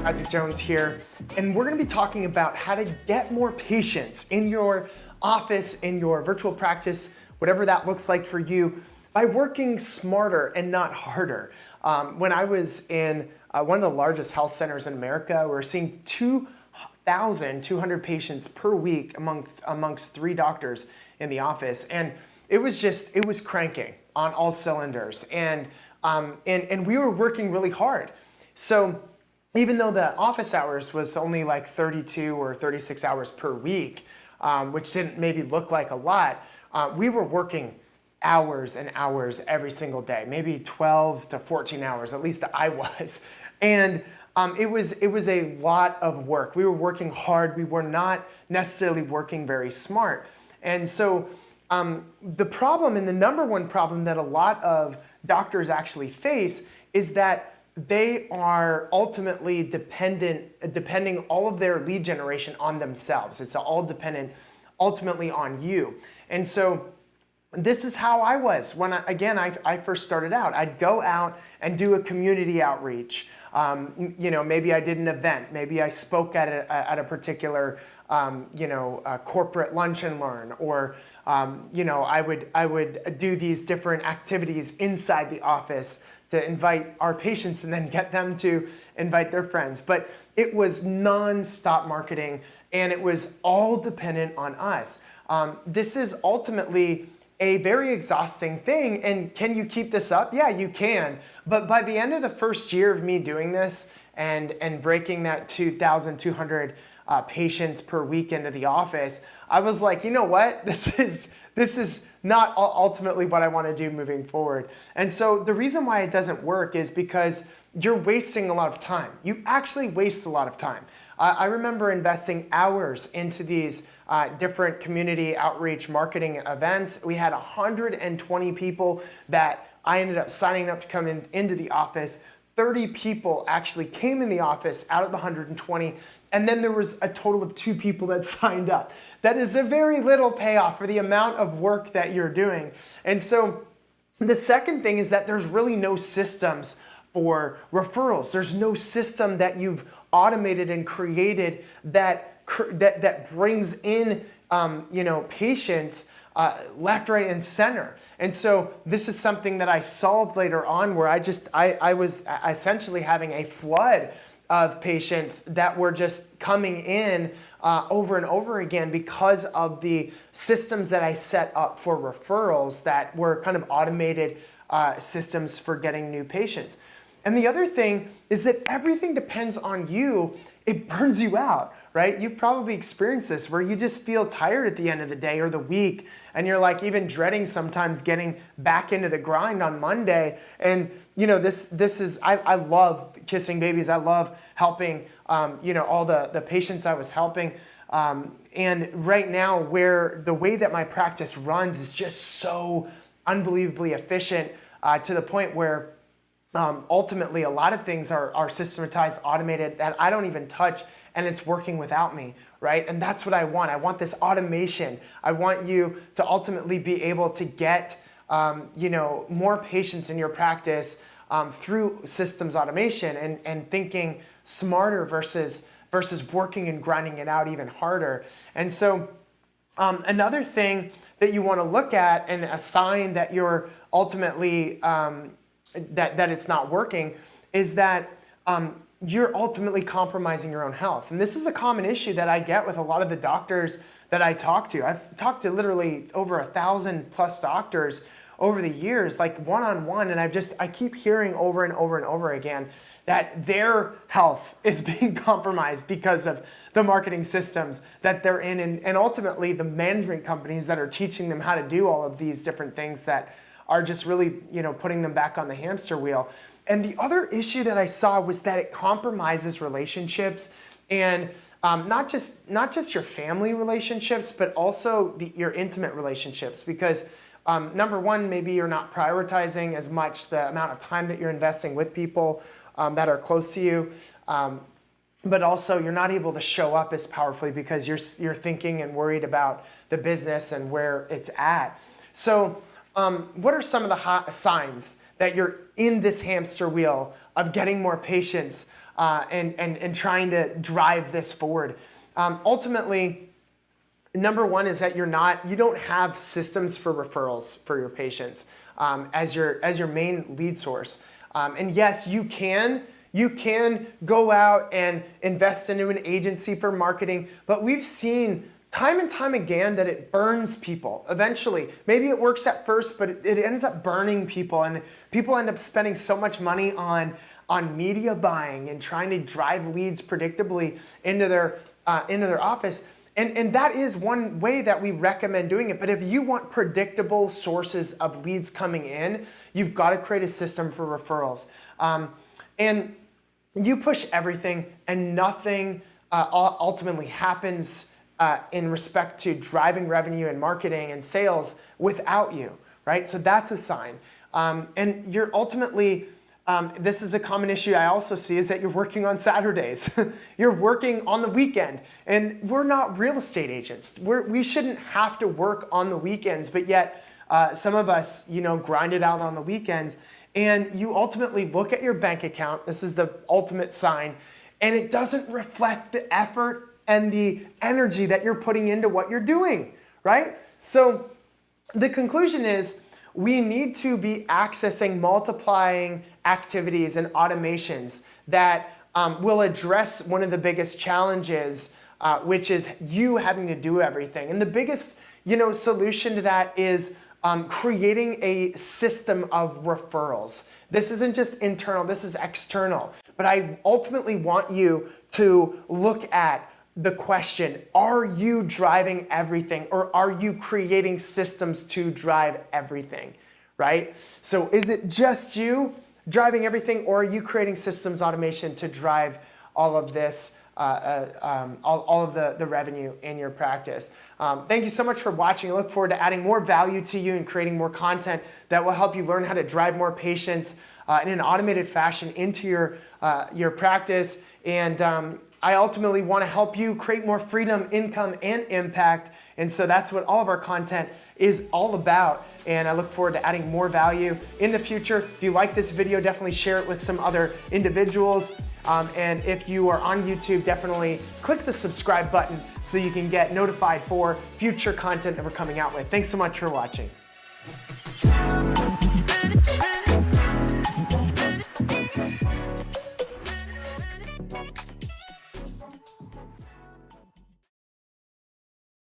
Isaac Jones here, and we're going to be talking about how to get more patients in your office, in your virtual practice, whatever that looks like for you, by working smarter and not harder. When I was in one of the largest health centers in America, we were seeing 2,200 patients per week amongst 3 doctors in the office, and it was cranking on all cylinders, and we were working really hard. So even though the office hours was only like 32 or 36 hours per week, which didn't maybe look like a lot, we were working hours and hours every single day, maybe 12 to 14 hours, at least I was. And it was a lot of work. We were working hard. We were not necessarily working very smart. And so the problem, and the number one problem that a lot of doctors actually face, is that they are ultimately depending all of their lead generation on themselves. It's all dependent ultimately on you. And so this is how I was when I first started out. I'd go out and do a community outreach. Maybe I did an event. Maybe I spoke at a particular corporate lunch and learn, or I would do these different activities inside the office to invite our patients and then get them to invite their friends. But it was non-stop marketing, and it was all dependent on us. This is ultimately a very exhausting thing. And can you keep this up? Yeah, you can. But by the end of the first year of me doing this and breaking that 2,200 patients per week into the office, I was like, you know what? This is not ultimately what I want to do moving forward. And so the reason why it doesn't work is because you're wasting a lot of time. You actually waste a lot of time. I remember investing hours into these different community outreach marketing events. We had 120 people that I ended up signing up to come into the office. 30 people actually came in the office out of the 120, and then there was a total of 2 people that signed up. That is a very little payoff for the amount of work that you're doing. And so the second thing is that there's really no systems for referrals. There's no system that you've automated and created that brings in patients left, right, and center. And so this is something that I solved later on, where I was essentially having a flood of patients that were just coming in over and over again because of the systems that I set up for referrals that were kind of automated systems for getting new patients. And the other thing is that everything depends on you. It burns you out, right? You've probably experienced this, where you just feel tired at the end of the day or the week, and you're like even dreading sometimes getting back into the grind on Monday. And this is, I love kissing babies. I love helping all the patients I was helping. And right now, where the way that my practice runs is just so unbelievably efficient, to the point where ultimately a lot of things are systematized, automated, that I don't even touch, and it's working without me, right? And that's what I want. I want this automation. I want you to ultimately be able to get more patients in your practice through systems automation and thinking smarter versus working and grinding it out even harder. And so another thing that you want to look at, and a sign that you're ultimately that it's not working, is that you're ultimately compromising your own health. And this is a common issue that I get with a lot of the doctors that I talk to. I've talked to literally over 1,000 plus doctors over the years, like one-on-one, and I keep hearing over and over and over again that their health is being compromised because of the marketing systems that they're in, and ultimately the management companies that are teaching them how to do all of these different things that are just really, putting them back on the hamster wheel. And the other issue that I saw was that it compromises relationships, and not just your family relationships, but also your intimate relationships. Because number one, maybe you're not prioritizing as much the amount of time that you're investing with people that are close to you. But also you're not able to show up as powerfully because you're thinking and worried about the business and where it's at. So what are some of the signs that you're in this hamster wheel of getting more patients and trying to drive this forward. Ultimately, number one is that you don't have systems for referrals for your patients as your main lead source. And yes, you can go out and invest into an agency for marketing, but we've seen time and time again that it burns people eventually. Maybe it works at first, but it ends up burning people, and people end up spending so much money on media buying and trying to drive leads predictably into their office. And that is one way that we recommend doing it. But if you want predictable sources of leads coming in, you've got to create a system for referrals. And you push everything, and nothing ultimately happens in respect to driving revenue and marketing and sales without you, right? So that's a sign. And you're ultimately, this is a common issue I also see, is that you're working on Saturdays. You're working on the weekend, and we're not real estate agents. We shouldn't have to work on the weekends, but yet some of us, grind it out on the weekends. And you ultimately look at your bank account. This is the ultimate sign, and it doesn't reflect the effort and the energy that you're putting into what you're doing, right? So the conclusion is we need to be accessing multiplying activities and automations that will address one of the biggest challenges, which is you having to do everything. And the biggest, solution to that is creating a system of referrals. This isn't just internal, this is external. But I ultimately want you to look at the question, are you driving everything, or are you creating systems to drive everything, right? So is it just you driving everything, or are you creating systems automation to drive all of this, all of the revenue in your practice? Thank you so much for watching. I look forward to adding more value to you and creating more content that will help you learn how to drive more patients in an automated fashion into your practice. And I ultimately want to help you create more freedom, income, and impact. And so that's what all of our content is all about. And I look forward to adding more value in the future. If you like this video, definitely share it with some other individuals. And if you are on YouTube, definitely click the subscribe button so you can get notified for future content that we're coming out with. Thanks so much for watching.